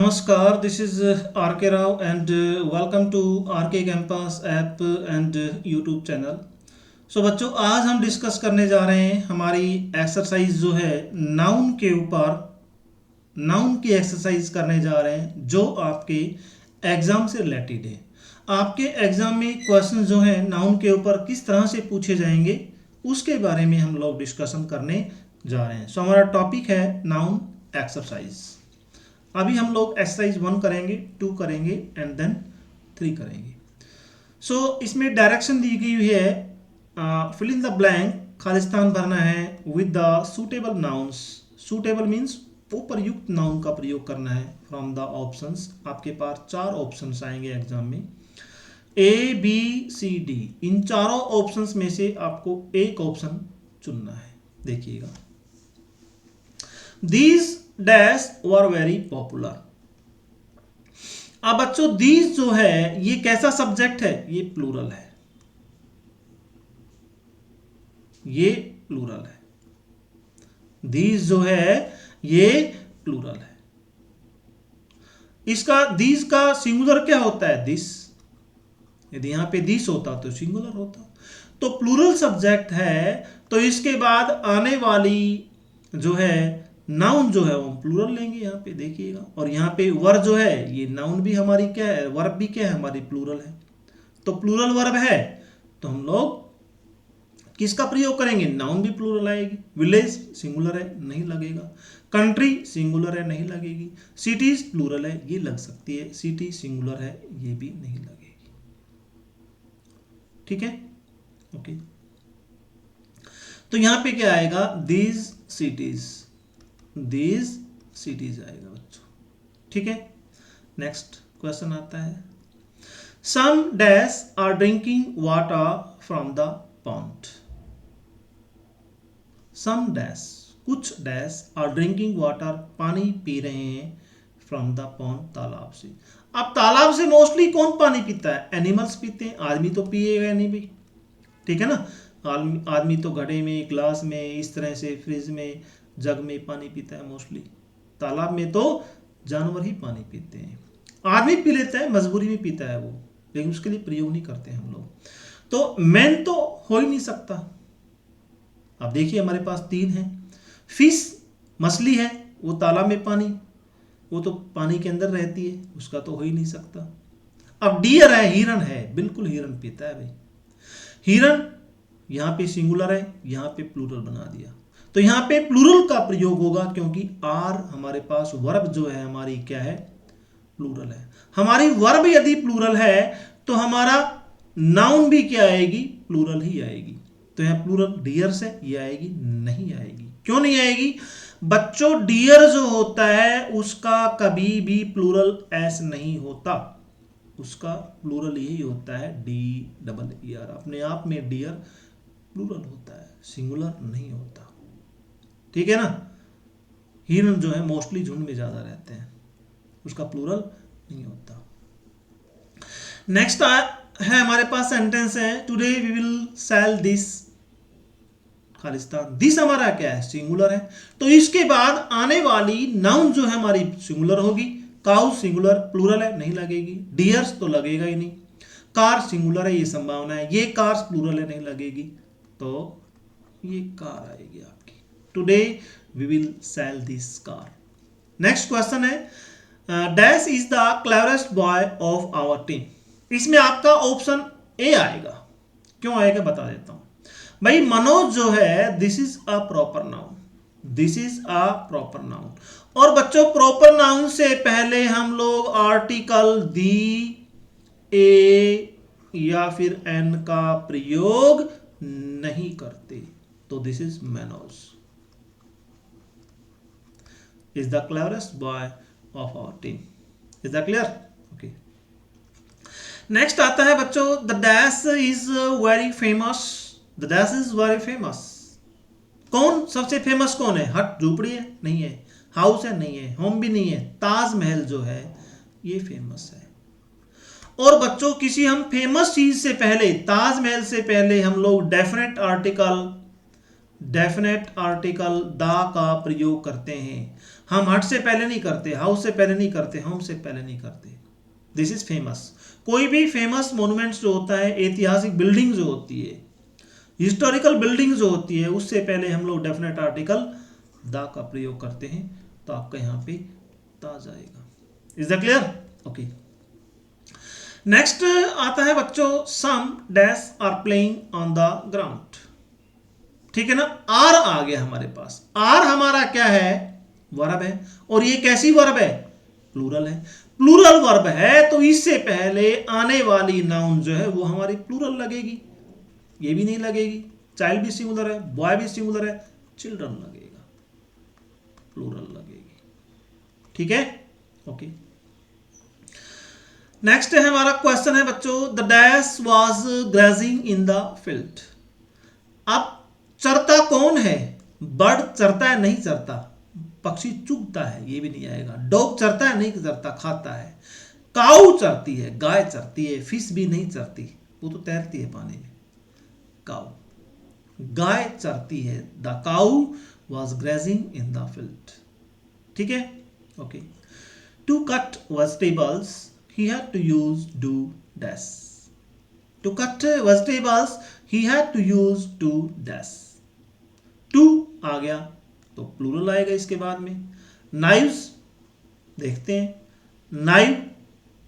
Namaskar, this is RK Rao and welcome to RK Campus app and YouTube channel. So बच्चों, आज हम discuss करने जा रहे हैं हमारी एक्सरसाइज जो है नाउन के ऊपर। नाउन की एक्सरसाइज करने जा रहे हैं जो आपके एग्ज़ाम से रिलेटेड है। आपके एग्ज़ाम में क्वेश्चन जो है नाउन के ऊपर किस तरह से पूछे जाएंगे उसके बारे में हम लोग डिस्कशन करने जा रहे हैं। सो हमारा टॉपिक है नाउन एक्सरसाइज। अभी हम लोग एक्सरसाइज 1 करेंगे, 2 करेंगे एंड देन 3 करेंगे। सो इसमें डायरेक्शन दी गई हुई है, fill in the blank, Khalistan भरना है with the suitable nouns. Suitable means उपयुक्त नाउन का प्रयोग करना है फ्रॉम द ऑप्शंस। आपके पास 4 ऑप्शंस आएंगे एग्जाम में, ए बी सी डी। इन चारों ऑप्शंस में से आपको एक ऑप्शन चुनना है। देखिएगा, these dash were very popular. अब बच्चों दीज जो है ये कैसा सब्जेक्ट है? ये प्लूरल है, ये प्लूरल है। दीज जो है ये प्लूरल है। इसका दीज का सिंगुलर क्या होता है? दिस। यदि यहां पे दिस होता तो सिंगुलर होता। तो प्लूरल सब्जेक्ट है तो इसके बाद आने वाली जो है नाउन जो है वो प्लूरल लेंगे यहाँ पे। देखिएगा, और यहाँ पे वर्ब जो है ये नाउन भी हमारी क्या है, वर्ब भी क्या है हमारी, प्लूरल है। तो प्लूरल वर्ब है तो हम लोग किसका प्रयोग करेंगे? नाउन भी प्लूरल आएगी। विलेज सिंगुलर है, नहीं लगेगा। कंट्री सिंगुलर है, नहीं लगेगी। सिटीज प्लूरल है, ये लग सकती है। सिटी सिंगुलर है, ये भी नहीं लगेगी। ठीक है, ओके। तो यहां पे क्या आएगा? दीज सिटीज, दीज सिटीज आएगा बच्चों। ठीक है, नेक्स्ट क्वेश्चन आता है, some dash are drinking water from the pond. Some dash, कुछ डैश, आर ड्रिंकिंग वाटर, पानी पी रहे हैं, फ्रॉम द पॉन्ड, तालाब से। अब तालाब से मोस्टली कौन पानी पीता है? एनिमल्स पीते हैं, आदमी तो पिएगा नहीं भाई। ठीक है ना, आदमी तो घड़े में, ग्लास में, इस तरह से फ्रिज में, जग में पानी पीता है मोस्टली। तालाब में तो जानवर ही पानी पीते हैं। आदमी पी लेता है, मजबूरी में पीता है वो, लेकिन उसके लिए प्रयोग नहीं करते हम लोग। तो मैन तो हो ही नहीं सकता। अब देखिए हमारे पास 3 है। फिश, मछली है, वो तालाब में पानी, वो तो पानी के अंदर रहती है, उसका तो हो ही नहीं सकता। अब डियर है, हिरन है, बिल्कुल हिरन पीता है भाई। हिरन यहां पे सिंगुलर है, यहां पे प्लूरल बना दिया, तो यहां पे प्लूरल का प्रयोग होगा क्योंकि आर हमारे पास वर्ब जो है हमारी क्या है? प्लूरल है। हमारी वर्ब यदि प्लूरल है तो हमारा नाउन भी क्या आएगी? प्लूरल ही आएगी। तो यहां प्लूरल डियर से ये आएगी? नहीं आएगी। क्यों नहीं आएगी बच्चों? डियर जो होता है उसका कभी भी प्लूरल एस नहीं होता, उसका प्लूरल यही होता है डी डबल ई आर। अपने आप में डियर प्लूरल होता है, सिंगुलर नहीं होता। ठीक है ना। हिरन जो है मोस्टली झुंड में ज्यादा रहते हैं, उसका प्लूरल नहीं होता। नेक्स्ट है हमारे पास सेंटेंस है, today we will sell this Khalistan. This हमारा क्या है? सिंगुलर है, तो इसके बाद आने वाली नाउन जो है हमारी सिंगुलर होगी। काउ सिंगुलर, प्लूरल है, नहीं लगेगी। डियर्स तो लगेगा ही नहीं। कार सिंगुलर है, ये संभावना है। ये कार्स प्लूरल है, नहीं लगेगी, तो ये कार आएगी आपकी। Today we will sell this car. Next question है, dash is the cleverest boy of our team. इसमें आपका ऑप्शन ए आएगा। क्यों आएगा बता देता हूं भाई। मनोज जो है, this is a proper noun, this is a proper noun. और बच्चों प्रॉपर नाउन से पहले हम लोग आर्टिकल दी, ए या फिर एन का प्रयोग नहीं करते। तो this is Manoj is the cleverest boy of our team. Is that clear? Okay. Next आता है बच्चों, the dash is very famous. The dash is very famous. कौन सबसे फेमस कौन है? हट, झोपड़ी है? नहीं है। हाउस है? नहीं है। होम भी नहीं है। ताजमहल जो है ये फेमस है। और बच्चों किसी हम फेमस चीज से पहले, ताजमहल से पहले हम लोग डेफिनेट आर्टिकल द का प्रयोग करते हैं। हम हट से पहले नहीं करते, हाउस से पहले नहीं करते, होम से पहले नहीं करते। This is famous. कोई भी फेमस मोन्यूमेंट्स जो होता है, ऐतिहासिक बिल्डिंग जो होती है, हिस्टोरिकल बिल्डिंग जो होती है, उससे पहले हम लोग डेफिनेट आर्टिकल द का प्रयोग करते हैं। तो आपका यहाँ पे ता जाएगा। Is the clear? Okay. Next आता है बच्चों, some dash are playing on the ground. ठीक है ना, आर आ गया हमारे पास। आर हमारा क्या है? वर्ब है। और ये कैसी वर्ब है? प्लूरल है। प्लूरल वर्ब है तो इससे पहले आने वाली नाउन जो है वो हमारी प्लूरल लगेगी, ये भी नहीं लगेगी। चाइल्ड भी सिंगुलर है, बॉय भी सिंगुलर है, चिल्ड्रन लगेगा, प्लूरल लगेगी। ठीक है, ओके। नेक्स्ट है हमारा क्वेश्चन है बच्चों, the dash was grazing in the field. अब चरता कौन है? बर्ड चरता है, नहीं चरता। पक्षी चुगता है, ये भी नहीं आएगा। डॉग चरता है, नहीं चरता, खाता है। काऊ चरती है, गाय चरती है। फिश भी नहीं चरती, वो तो तैरती है पानी में। काऊ, गाय चरती है। The cow was grazing in the field. ठीक है, okay. To cut vegetables he had to use do dash. To cut vegetables he had to use do dash. To आ गया तो प्लूरल आएगा इसके बाद में। नाइव्स देखते हैं, नाइव,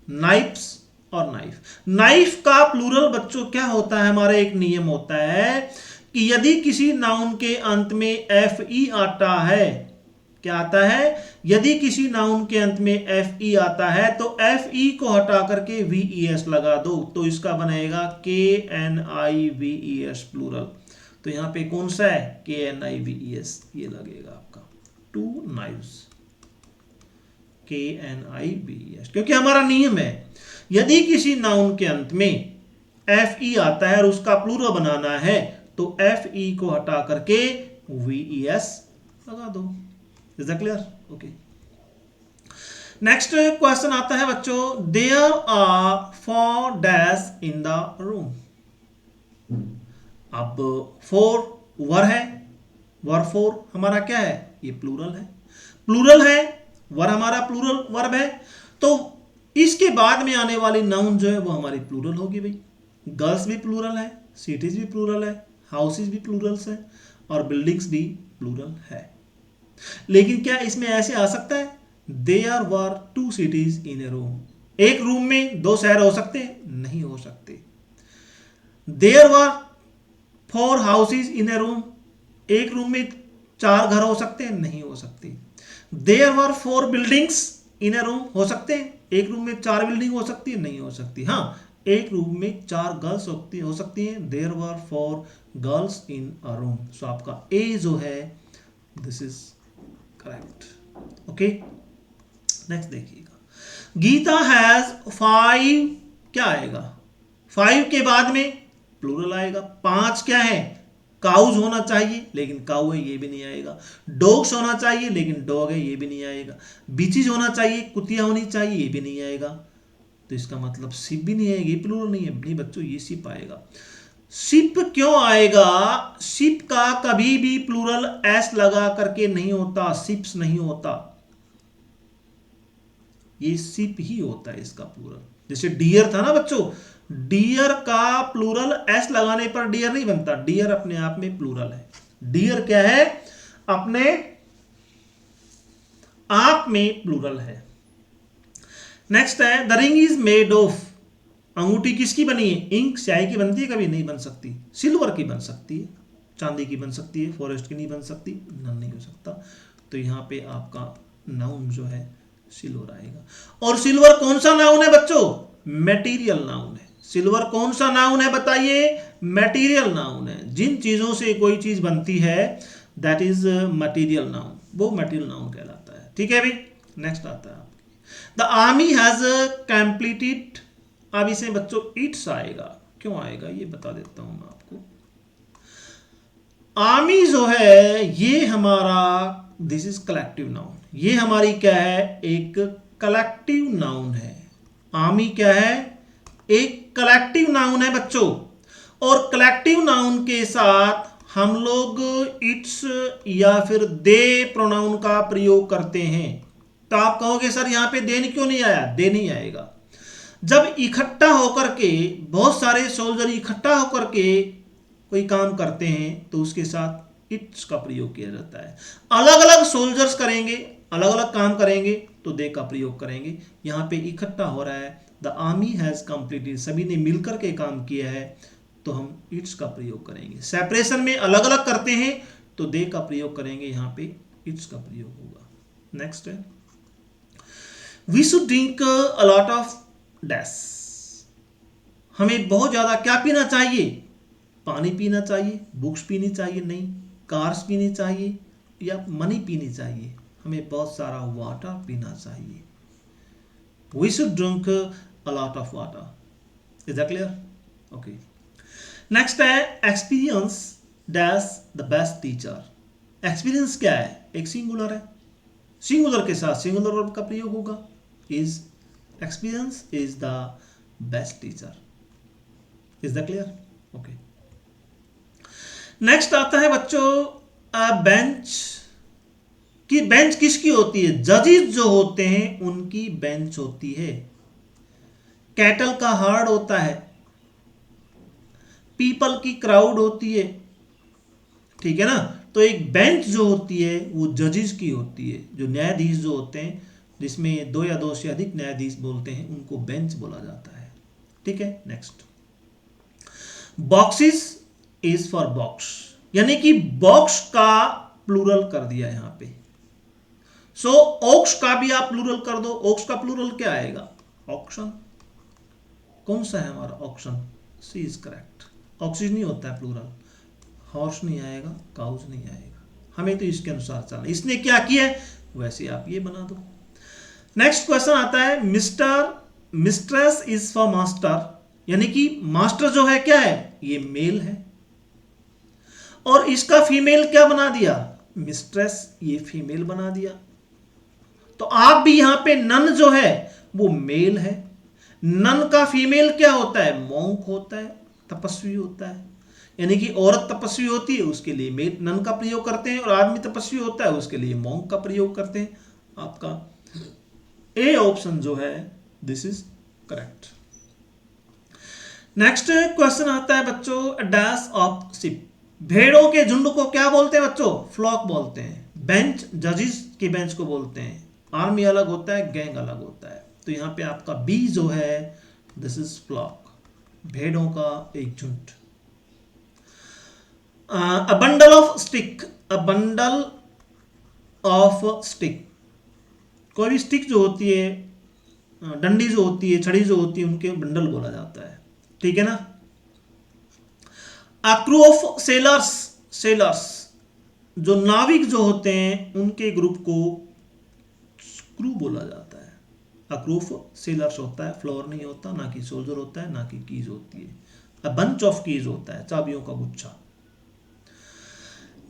नाइफ्स और नाइफ। नाइफ का प्लूरल बच्चों क्या होता है? हमारा एक नियम होता है कि यदि किसी नाउन के अंत में एफ ई आता है, क्या आता है? यदि किसी नाउन के अंत में एफ ई आता है तो एफ ई को हटा करके वी ई एस लगा दो, तो इसका बनेगा के एन आई वी ई एस प्लूरल। तो यहां पे कौन सा है? के एन आई वी ई एस, ये लगेगा आपका। टू नाइव्स, के एन आई वी ई एस, क्योंकि हमारा नियम है यदि किसी नाउन के अंत में एफ ई आता है और उसका प्लूरल बनाना है तो एफ ई को हटा करके वी ई एस लगा दो। Is that clear? Okay. Next question आता है बच्चों, there are 4 dash in the room. अब 4 वर है, वर 4 हमारा क्या है? ये प्लूरल है। प्लूरल है, वर हमारा प्लूरल वर्ब है, तो इसके बाद में आने वाली नाउन जो है वो हमारी प्लूरल होगी भाई। गर्ल्स भी प्लूरल है, सिटीज भी प्लूरल है, हाउसेज भी प्लूरल्स है और बिल्डिंग्स भी प्लूरल है। लेकिन क्या इसमें ऐसे आ सकता है? There were 2 cities in a room. एक रूम में 2 शहर हो सकते हैं? नहीं हो सकते। There were 4 houses in a room. एक रूम में 4 घर हो सकते हैं? नहीं हो सकते। There were 4 buildings in a room. हो सकते हैं? एक रूम में 4 बिल्डिंग हो सकती है? नहीं हो सकती। हाँ, एक रूम में 4 गर्ल्स हो सकती हैं। There were 4 girls in a room. So आपका ए जो है this is correct. Okay, next देखिएगा, गीता हैज 5, क्या आएगा? 5 के बाद में प्लूरल आएगा। 5 क्या है? काउज होना चाहिए, लेकिन काउ है, ये भी नहीं आएगा। डॉग्स होना चाहिए, लेकिन डॉग है, ये भी नहीं आएगा। बीचीज होना चाहिए, कुतिया होनी चाहिए, ये भी नहीं आएगा। तो इसका मतलब शिप भी नहीं आएगी, प्लूरल नहीं है। नहीं बच्चों, ये शिप आएगा। शिप क्यों आएगा? शिप का कभी भी प्लूरल एस लगा करके नहीं होता, शिप्स नहीं होता, ये शिप ही होता है इसका प्लूरल। जैसे डियर था ना बच्चों, डियर का प्लूरल एस लगाने पर डियर नहीं बनता। डियर अपने आप में प्लूरल है। डियर क्या है? अपने आप में प्लूरल है। नेक्स्ट है, the ring is made of. अंगूठी किसकी बनी है? इंक, स्याही की बनती है? कभी नहीं बन सकती। सिल्वर की बन सकती है, चांदी की बन सकती है, फॉरेस्ट की नहीं बन सकती, नन नहीं हो सकता। तो यहां पे आपका नाउन जो है सिल्वर आएगा। और सिल्वर कौन सा नाउन है बच्चों? मटेरियल नाउन है। सिल्वर कौन सा नाउन है बताइए? मटेरियल नाउन है। जिन चीजों से कोई चीज बनती है दैट इज मटेरियल नाउन, वो मटेरियल नाउन कहलाता है। ठीक है भाई, नेक्स्ट आता है द आर्मी हैज कंप्लीटेड। अब इसे बच्चों इट्स आएगा। क्यों आएगा ये बता देता हूं मैं आपको। आर्मी जो है ये हमारा दिस इज कलेक्टिव नाउन। ये हमारी क्या है? एक कलेक्टिव नाउन है। आर्मी क्या है? एक कलेक्टिव नाउन है बच्चों। और कलेक्टिव नाउन के साथ हम लोग इट्स या फिर दे प्रोनाउन का प्रयोग करते हैं। तो आप कहोगे सर यहाँ पे दे क्यों नहीं आया? दे नहीं आएगा। जब इकट्ठा होकर के बहुत सारे सोल्जर इकट्ठा होकर के कोई काम करते हैं तो उसके साथ इट्स का प्रयोग किया जाता है। अलग अलग सोल्जर्स करेंगे, अलग अलग काम करेंगे तो दे का प्रयोग करेंगे। यहाँ पे इकट्ठा हो रहा है, द आर्मी हैज कंप्लीटेड, सभी ने मिलकर के काम किया है, तो हम इट्स का प्रयोग करेंगे। सेपरेशन में अलग अलग करते हैं तो दे का प्रयोग करेंगे, यहाँ पे इट्स का प्रयोग होगा। नेक्स्ट है we should drink a lot of dash, हमें बहुत ज्यादा क्या पीना चाहिए? पानी पीना चाहिए, बुक्स पीनी चाहिए नहीं, कार्स पीनी चाहिए या मनी पीनी चाहिए? हमें बहुत सारा वाटर पीना चाहिए। We should drink a lot of water. Is that clear? Okay. Next है experience dash the best teacher. Experience क्या है? एक सिंगुलर है, सिंगुलर के साथ सिंगुलर वर्ब का प्रयोग होगा। Is experience is the best teacher. Is the clear? Okay. Next आता है बच्चों बेंच की। बेंच किसकी होती है? जजेस जो होते हैं उनकी बेंच होती है। कैटल का हार्ड होता है, पीपल की क्राउड होती है, ठीक है ना। तो एक बेंच जो होती है वो जजेस की होती है। जो न्यायाधीश जो होते हैं, जिसमें दो या दो से अधिक न्यायाधीश बोलते हैं, उनको बेंच बोला जाता है। ठीक है। Next boxes is for box, यानी कि बॉक्स का प्लूरल कर दिया यहां पे। सो ओक्स का भी आप प्लूरल कर दो। ओक्स का प्लूरल क्या आएगा? ऑक्शन। कौन सा है हमारा ऑक्शन? C is correct. ऑक्सीज नहीं होता है प्लूरल, हॉर्स नहीं आएगा, काउज नहीं आएगा। हमें तो इसके अनुसार चलना। इसने क्या किया है वैसे आप ये बना दो। नेक्स्ट क्वेश्चन आता है mister mistress is for master, यानी कि मास्टर जो है क्या है? ये मेल है, और इसका फीमेल क्या बना दिया? मिस्ट्रेस, ये फीमेल बना दिया। तो आप भी यहां पे नन जो है वो मेल है। नन का फीमेल क्या होता है? मॉन्क होता है, तपस्वी होता है। यानी कि औरत तपस्वी होती है उसके लिए मेल नन का प्रयोग करते हैं, और आदमी तपस्वी होता है उसके लिए मॉन्क का प्रयोग करते हैं। आपका ए ऑप्शन जो है this is correct. Next question आता है बच्चों डैश ऑफ शिप। भेड़ों के झुंड को क्या बोलते हैं बच्चों? फ्लॉक बोलते हैं। बेंच जजेस के बेंच को बोलते हैं। आर्मी अलग होता है, गैंग अलग होता है। तो यहां पे आपका बी जो है दिस इज फ्लॉक, भेड़ों का एक झुंड। A bundle of stick, a bundle of stick, कोई भी स्टिक जो होती है, डंडी जो होती है, छड़ी जो होती है, उनके बंडल बोला जाता है। ठीक है ना। A crew of sellers, sellers जो नाविक जो होते हैं उनके ग्रुप को क्रू बोला जाता है। अ क्रू ऑफ सेलर्स होता है, फ्लोर नहीं होता, ना कि सोल्जर होता है, ना कि कीज होती है। अ बंच ऑफ कीज होता है, चाबियों का गुच्छा।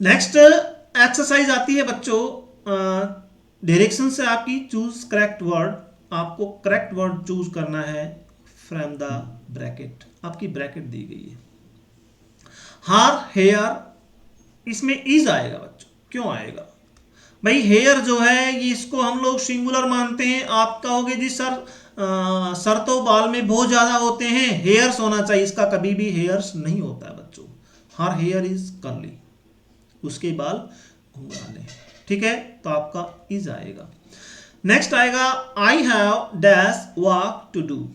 नेक्स्ट एक्सरसाइज आती है बच्चों डायरेक्शन से आपकी चूज करेक्ट वर्ड। आपको करेक्ट वर्ड चूज करना है फ्रॉम द ब्रैकेट। आपकी ब्रैकेट दी गई है। हार, हेयर, इसमें इज आएगा बच्चों। क्यों आएगा भाई? हेयर जो है ये इसको हम लोग सिंगुलर मानते हैं। आप कहोगे जी सर सर तो बाल में बहुत ज्यादा होते हैं, हेयर्स होना चाहिए। इसका कभी भी हेयर्स नहीं होता है बच्चों। हर हेयर इज कर्ली, उसके बाल घुंघराले। ठीक है, तो आपका इज आएगा। नेक्स्ट आएगा I have dash work to do.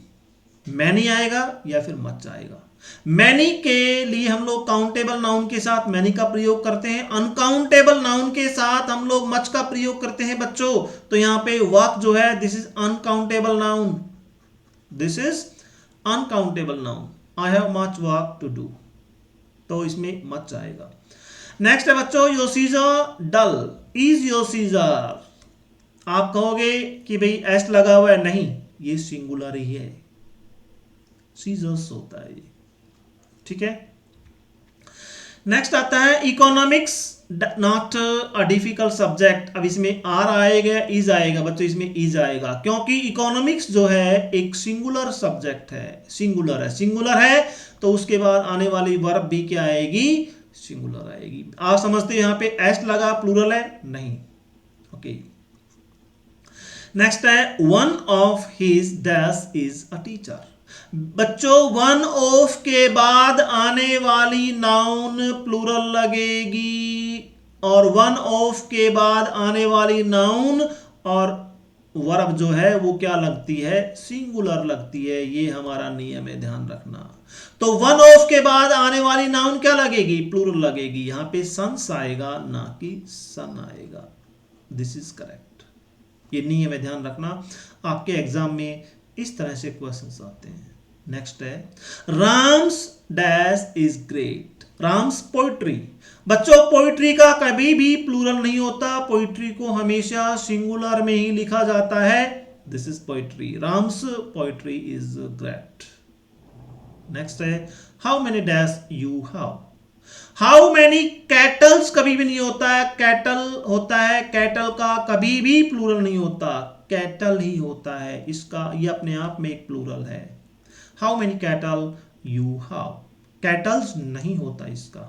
Many आएगा या फिर मच आएगा। मैनी के लिए हम लोग काउंटेबल नाउन के साथ मैनी का प्रयोग करते हैं। अनकाउंटेबल नाउन के साथ हम लोग मच का प्रयोग करते हैं बच्चों। तो यहां पे वर्क जो है this is uncountable noun, this is uncountable noun. I have much work to do, तो इसमें मच आएगा। नेक्स्ट है बच्चों your scissor dull, is your scissor. आप कहोगे कि भाई एस लगा हुआ है, नहीं, ये सिंगुलर ही है, सीजर्स होता है ये। ठीक है। नेक्स्ट आता है economics not a difficult subject. अब इसमें आर आएगा, इज आएगा बच्चों, इसमें इज आएगा क्योंकि इकोनॉमिक्स जो है एक सिंगुलर सब्जेक्ट है, सिंगुलर है। सिंगुलर है तो उसके बाद आने वाली वर्ब भी क्या आएगी? सिंगुलर आएगी। आप समझते हैं यहाँ पे एस लगा प्लूरल है, नहीं। ओके, नेक्स्ट है one of his dash is a teacher. बच्चों, वन ऑफ के बाद आने वाली नाउन प्लूरल लगेगी और वन ऑफ के बाद आने वाली नाउन और वर्ब जो है वो क्या लगती है, सिंगुलर लगती है। ये हमारा नियम है, ध्यान रखना। तो वन ऑफ के बाद आने वाली नाउन क्या लगेगी, प्लूरल लगेगी। यहां पे सन्स आएगा ना कि सन आएगा। दिस इज करेक्ट, ये नियम है, ध्यान रखना। आपके एग्जाम में इस तरह से क्वेश्चंस आते हैं। नेक्स्ट है Ram's dash is great. Ram's poetry. बच्चों, पोइट्री का कभी भी प्लूरल नहीं होता, पोइट्री को हमेशा सिंगुलर में ही लिखा जाता है। This is poetry, Ram's poetry is great. Next है how many dash you have. How many cattles कभी भी नहीं होता है, कैटल होता है। कैटल का कभी भी प्लूरल नहीं होता, कैटल ही होता है। इसका ये अपने आप में एक प्लूरल है। How many cattle you have, kettles नहीं होता इसका,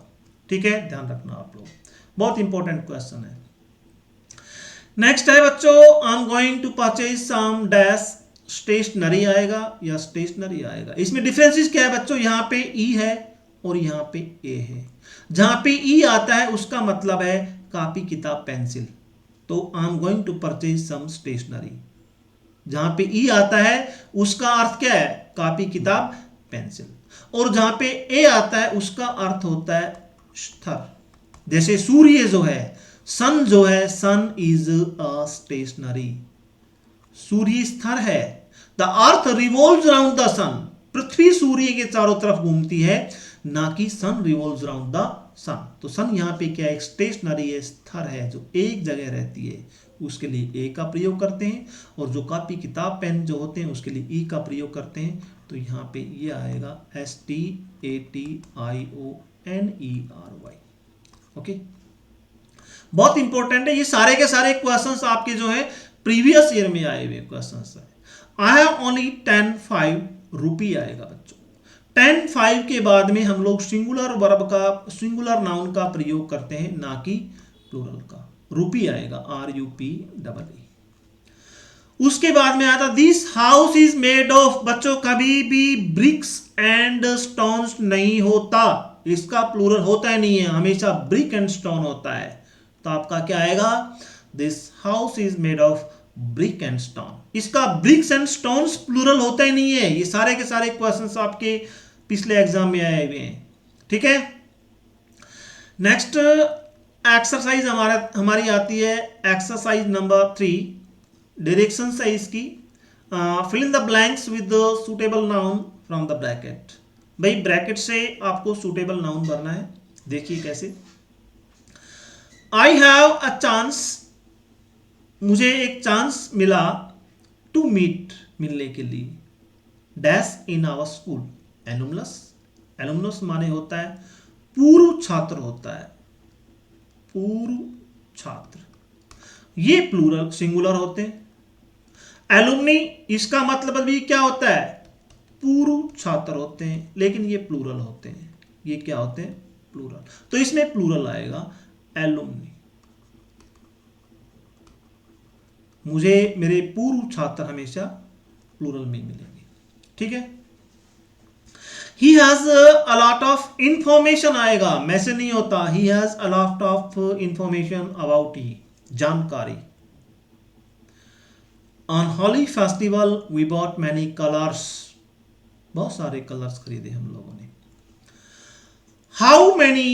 ठीक है, ध्यान रखना आप लोग, बहुत इंपॉर्टेंट क्वेश्चन है। नेक्स्ट है बच्चों I am going to purchase some dash. Stationery आएगा या स्टेशनरी आएगा। इसमें डिफरेंसेस क्या है बच्चों, यहां पे ई है और यहां पे ए है। जहां पे ई आता है उसका मतलब है कॉपी किताब पेंसिल, तो I am going to purchase some stationery. जहां पे ई आता है उसका अर्थ क्या है, कॉपी किताब पेंसिल। और जहां पे ए आता है उसका अर्थ होता है स्तर। जैसे सूर्य जो है, सन जो है, सन इज अ स्टेशनरी। सूर्य स्तर है। The earth revolves around the sun. पृथ्वी सूर्य के चारों तरफ घूमती है, ना कि sun revolves around the sun. तो सन यहाँ पे क्या है, स्टेशनरी है, स्थिर है, जो एक जगह रहती है। उसके लिए ए का प्रयोग करते हैं, और जो कॉपी किताब पेन जो होते हैं उसके लिए ई का प्रयोग करते हैं। तो यहाँ पे ये आएगा STATIONERY। ओके, बहुत इंपॉर्टेंट है। ये सारे के सारे क्वेश्चंस आपके जो है प्रीवियस ईयर में आए हुए क्वेश्चंस है। आई हैव ओनली 10 रुपी आएगा बच्चों। 10 के बाद में हम लोग सिंगुलर वर्ब का, सिंगुलर नाउन का प्रयोग करते हैं, ना कि प्लूरल का। रुपी आएगा RUPEE। उसके बाद में आता this house is made of. बच्चों, कभी भी ब्रिक्स एंड स्टोन्स नहीं होता, इसका प्लूरल होता ही नहीं है, हमेशा ब्रिक एंड स्टोन होता है। तो आपका क्या आएगा, this house is made of brick and stone. इसका ब्रिक्स एंड स्टोन्स प्लूरल होता ही नहीं है। ये सारे के सारे क्वेश्चंस आपके पिछले एग्जाम में आए हुए हैं, ठीक है। नेक्स्ट एक्सरसाइज हमारी आती है एक्सरसाइज नंबर 3। डायरेक्शंस है इसकी, fill in the blanks with the suitable noun from the bracket. भाई ब्रैकेट से आपको सुटेबल नाउन भरना है। देखिए कैसे, आई हैव अ चांस, मुझे एक चांस मिला, टू मीट, मिलने के लिए, dash in our school, alumnus. Alumnus माने होता है पूर्व छात्र होता है, पूर्व छात्र। ये प्लूरल सिंगुलर होते हैं। एलुमनी इसका मतलब भी क्या होता है, पूर्व छात्र होते हैं, लेकिन ये प्लूरल होते हैं। ये क्या होते हैं, प्लूरल। तो इसमें प्लूरल आएगा एलुमनी। मुझे मेरे पूर्व छात्र हमेशा प्लूरल में मिलेंगे, ठीक है। He has a lot of information आएगा, मैसेज नहीं होता। He has a lot of information about he, जानकारी। On Holi festival we bought many colors, बहुत सारे कलर्स खरीदे हम लोगों ने। How many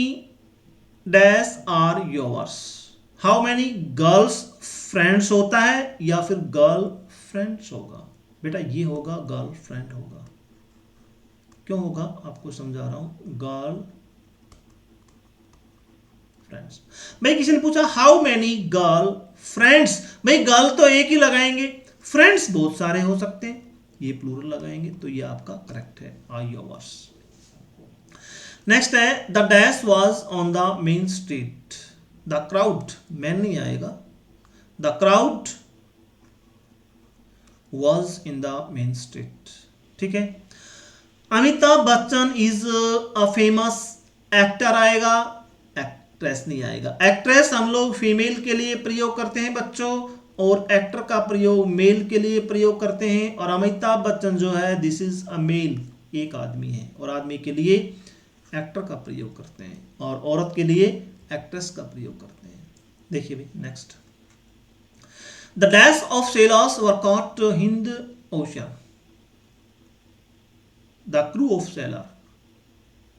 dash are yours? How many girls friends होता है या फिर गर्ल फ्रेंड्स होगा? बेटा ये होगा गर्ल फ्रेंड होगा। क्यों होगा आपको समझा रहा हूं, गर्ल फ्रेंड्स। भाई किसी ने पूछा हाउ मेनी गर्ल फ्रेंड्स, भाई गर्ल तो एक ही लगाएंगे, फ्रेंड्स बहुत सारे हो सकते हैं, ये प्लूरल लगाएंगे। तो ये आपका करेक्ट है, आर योर्स। नेक्स्ट है the dash was on the main street. The crowd, man नहीं आएगा, the crowd was in the main street, ठीक है। Amitabh Bachchan is a famous actor आएगा, एक्ट्रेस नहीं आएगा। एक्ट्रेस हम लोग फीमेल के लिए प्रयोग करते हैं बच्चों, और एक्टर का प्रयोग मेल के लिए प्रयोग करते हैं। और अमिताभ बच्चन जो है दिस इज अ मेल, एक आदमी है, और आदमी के लिए एक्टर का प्रयोग करते हैं, और औरत के लिए एक्ट्रेस का प्रयोग करते हैं। देखिए भाई next, the dash of sellers were caught Hind ocean, the crew of seller,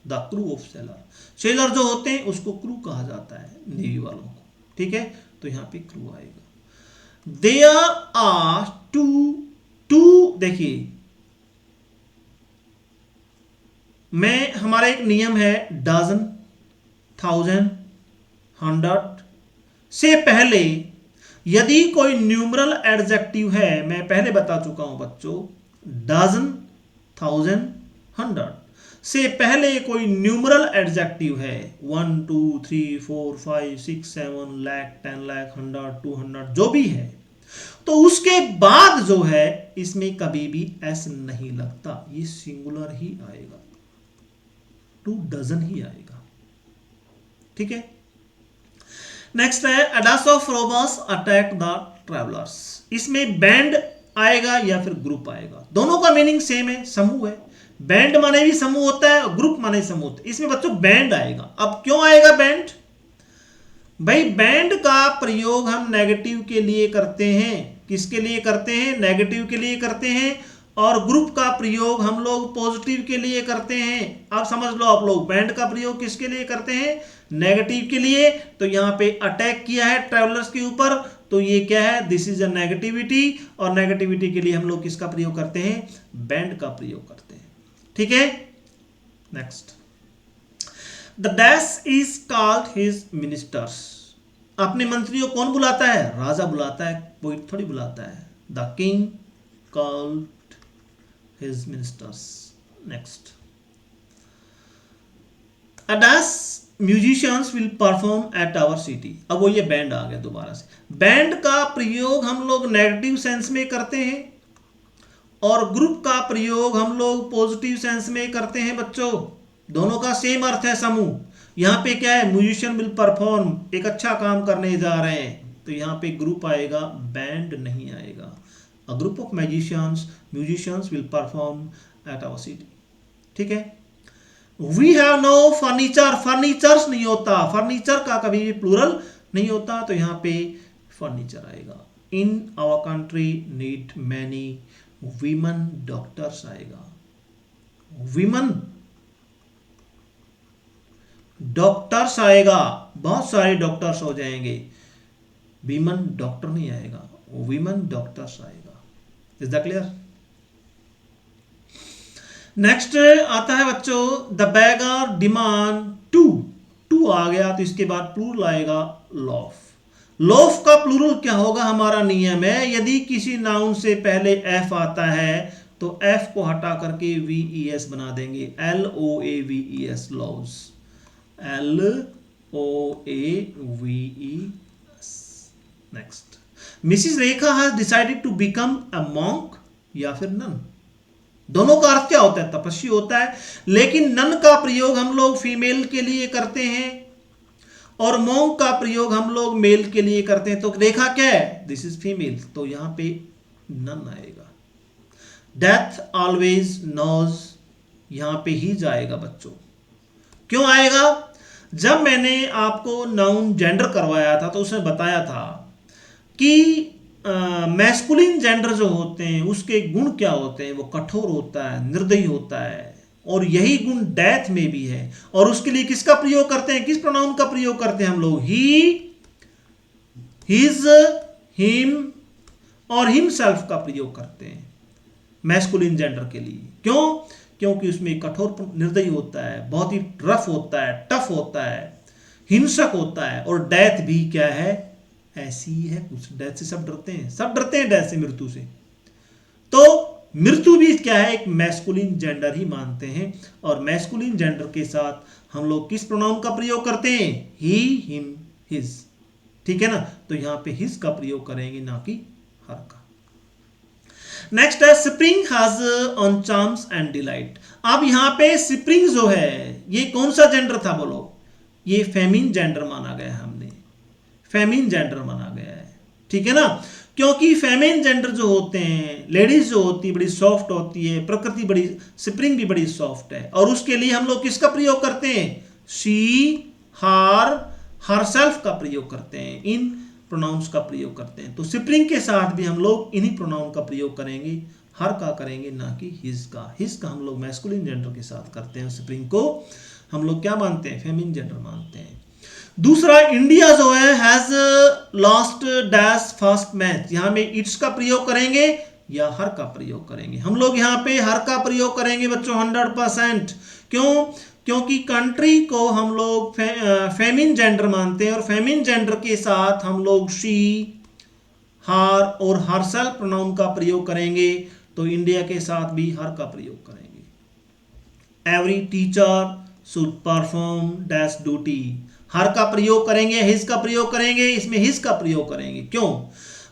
the crew of seller, seller जो होते हैं उसको क्रू कहा जाता है, नेवी वालों को, ठीक है, तो यहां पे क्रू आएगा। देयर आर टू, टू देखिए मैं, हमारा एक नियम है डजन, थाउजेंड, हंड्रेड से पहले यदि कोई न्यूमरल एडजेक्टिव है, मैं पहले बता चुका हूं बच्चों, डजन, थाउजेंड, हंड्रेड से पहले कोई न्यूमरल एडजेक्टिव है, 1 2 3 4 5 6 7 लाख, 10 लाख, 100, 200 जो भी है, तो उसके बाद जो है इसमें कभी भी एस नहीं लगता, ये सिंगुलर ही आएगा, 2 डजन ही आएगा, ठीक है। नेक्स्ट है ADAS of robbers attack the travellers, इसमें बैंड आएगा या फिर ग्रुप आएगा, दोनों का मीनिंग सेम है, समूह है। बैंड माने भी समूह होता है और ग्रुप माने समूह होता है, इसमें बच्चों बैंड आएगा। अब क्यों आएगा बैंड? भाई बैंड का प्रयोग हम नेगेटिव के लिए करते हैं, किसके लिए करते हैं? नेगेटिव के लिए करते हैं। और ग्रुप का प्रयोग हम लोग पॉजिटिव के लिए करते हैं। अब समझ लो आप लोग, बैंड का प्रयोग किसके लिए करते हैं? नेगेटिव के लिए। तो यहां पे अटैक किया है ट्रैवलर्स के ऊपर, तो ये क्या है? दिस इज अ नेगेटिविटी, और नेगेटिविटी के लिए हम लोग किसका प्रयोग करते हैं? बैंड का प्रयोग करते हैं, ठीक है। Next, the dash is called his ministers, अपने मंत्रियों कौन बुलाता है? राजा बुलाता है, कोई थोड़ी बुलाता है। The king called his ministers. Next, अडास musicians will perform at our city, अब वो ये बैंड आ गया दोबारा से। बैंड का प्रयोग हम लोग नेगेटिव सेंस में करते हैं और ग्रुप का प्रयोग हम लोग पॉजिटिव सेंस में करते हैं बच्चों, दोनों का सेम अर्थ है, समूह। यहां पे क्या है? म्यूजिशियन विल परफॉर्म, एक अच्छा काम करने जा रहे हैं, तो यहां पे ग्रुप आएगा, बैंड नहीं आएगा। A group of musicians will perform at our city, ठीक है। We have no furniture, furnitures नहीं होता, फर्नीचर का कभी भी प्लूरल नहीं होता, तो यहां पे फर्नीचर आएगा। In our country need many women doctors आएगा, women डॉक्टर्स आएगा, बहुत सारे डॉक्टर्स हो जाएंगे, women डॉक्टर नहीं आएगा, women डॉक्टर्स आएगा। Is that clear? नेक्स्ट आता है बच्चों, the beggar demand two, two आ गया तो इसके बाद प्लूरल आएगा लॉफ। लॉफ का प्लूरल क्या होगा? हमारा नियम है यदि किसी नाउन से पहले एफ आता है तो एफ को हटा करके वीईएस बना देंगे, LOAVES, loaves, LOAVES। Next, Mrs Rekha has decided to become a monk या फिर नन, दोनों का अर्थ क्या होता है? तपस्वी होता है, लेकिन नन का प्रयोग हम लोग फीमेल के लिए करते हैं और मॉन्क का प्रयोग हम लोग मेल के लिए करते हैं। तो रेखा क्या है? दिस इज फीमेल, तो यहां पे नन आएगा। डेथ ऑलवेज नोज, यहां पे ही जाएगा बच्चों। क्यों आएगा? जब मैंने आपको नाउन जेंडर करवाया था तो उसमें बताया था कि मैस्कुलिन जेंडर जो होते हैं उसके गुण क्या होते हैं? वो कठोर होता है, निर्दयी होता है, और यही गुण डेथ में भी है। और उसके लिए किसका प्रयोग करते हैं? किस प्रोनाउन का प्रयोग करते हैं हम लोग? ही, हिज, हिम और हिमसेल्फ का प्रयोग करते हैं मैस्कुलिन जेंडर के लिए। क्यों? क्योंकि उसमें कठोर, निर्दयी होता है, बहुत ही रफ होता है, टफ होता है, हिंसक होता है, और डेथ भी क्या है? ऐसी ही है कुछ। डेथ से सब डरते हैं, सब डरते हैं डेथ से, मृत्यु से। तो मृत्यु भी क्या है? एक मैस्कुलिन जेंडर ही मानते हैं, और मैस्कुलिन जेंडर के साथ हम लोग किस प्रोनाउन का प्रयोग करते हैं? ही, हिम, हिज, ठीक है ना। तो यहां पे हिज का प्रयोग करेंगे, ना कि हर का। नेक्स्ट है spring has on charms and delight. अब यहां पे स्प्रिंग जो है ये कौन सा जेंडर था? बोलो, ये फेमिन जेंडर माना गया है, हमने फेमिन जेंडर माना गया है, ठीक है ना। क्योंकि फेमिन जेंडर जो होते हैं, लेडीज जो होती है बड़ी सॉफ्ट होती है, प्रकृति बड़ी, स्प्रिंग भी बड़ी सॉफ्ट है, और उसके लिए हम लोग किसका प्रयोग करते हैं, शी, हर, हरसेल्फ का प्रयोग करते हैं, इन प्रोनाउंस का प्रयोग करते हैं। तो स्प्रिंग के साथ भी हम लोग इन्हीं प्रोनाउन का प्रयोग करेंगे, हर का करेंगे, ना कि हिज का। हिज का हम लोग मैस्कुलिन जेंडर के साथ करते हैं, स्प्रिंग को हम लोग क्या मानते हैं, फेमिन जेंडर मानते हैं। दूसरा, इंडिया जो है has lost dash first match, यहां में इट्स का प्रयोग करेंगे या हर का प्रयोग करेंगे। हम लोग यहाँ पे हर का प्रयोग करेंगे बच्चों 100%। क्यों? क्योंकि कंट्री को हम लोग फेमिन जेंडर मानते हैं, और फेमिन जेंडर के साथ हम लोग शी, हर और हरसेल्फ प्रोनाउन का प्रयोग करेंगे, तो इंडिया के साथ भी हर का प्रयोग करेंगे। Every teacher should perform dash duty, हर का प्रयोग करेंगे, हिज का प्रयोग करेंगे, इसमें हिज का प्रयोग करेंगे। क्यों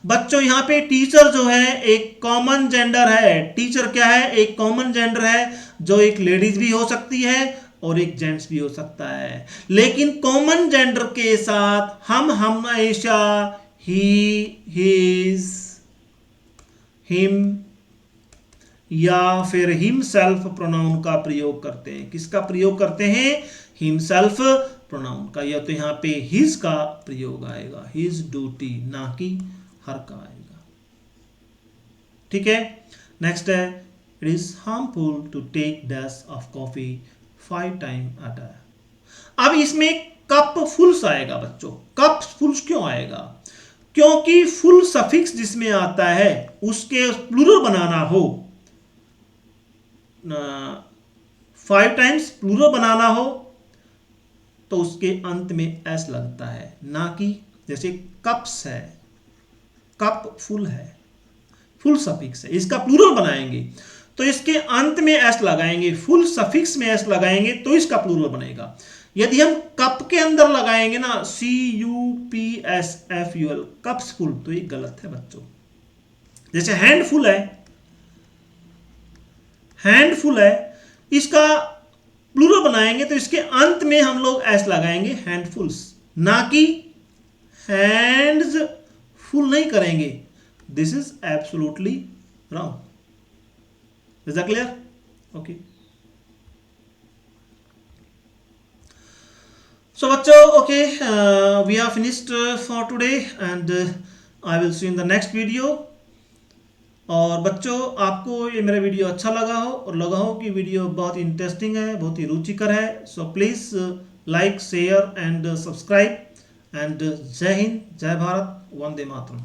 बच्चों? यहाँ पे टीचर जो है एक कॉमन जेंडर है। टीचर क्या है? एक कॉमन जेंडर है, जो एक लेडीज भी हो सकती है और एक जेंट्स भी हो सकता है। लेकिन कॉमन जेंडर के साथ हम हमेशा ही, हिज, हिम या फिर हिमसेल्फ प्रोनाउन का प्रयोग करते हैं। किसका प्रयोग करते हैं? हिमसेल्फ प्रोनाउन का। या तो यहाँ पे हिज का प्रयोग आएगा, हिज ड्यूटी, ना कि हर का आएगा, ठीक है। नेक्स्ट है, it is harmful to take dash of coffee 5 times a day. अब इसमें कप फुल्स आएगा बच्चों। कप फुल्स क्यों आएगा? क्योंकि फुल सफिक्स जिसमें आता है उसके प्लूरल बनाना हो, 5 टाइम्स प्लूरल बनाना हो, तो उसके अंत में एस लगता है, ना कि जैसे कप्स है, कप फुल है, फुल सफिक्स है, इसका प्लूरल बनाएंगे तो इसके अंत में एस लगाएंगे, फुल सफिक्स में एस लगाएंगे तो इसका प्लूरल बनेगा। यदि हम कप के अंदर लगाएंगे ना CUPSFUL, कप्स फुल, तो ये गलत है बच्चों। जैसे हैंडफुल है, हैंडफुल है, इसका प्लूरल बनाएंगे तो इसके अंत में हम लोग एस लगाएंगे, हैंडफुल्स, ना कि हैंड्स फुल नहीं करेंगे। This is absolutely wrong. Is that clear? Okay. So बच्चों, okay, we are finished for today and I will see you in the next video. और बच्चों, आपको ये मेरा वीडियो अच्छा लगा हो और लगा हो कि वीडियो बहुत इंटरेस्टिंग है, बहुत ही रुचिकर है, so please like, share and subscribe. And जय हिंद, जय भारत, वंदे मातरम।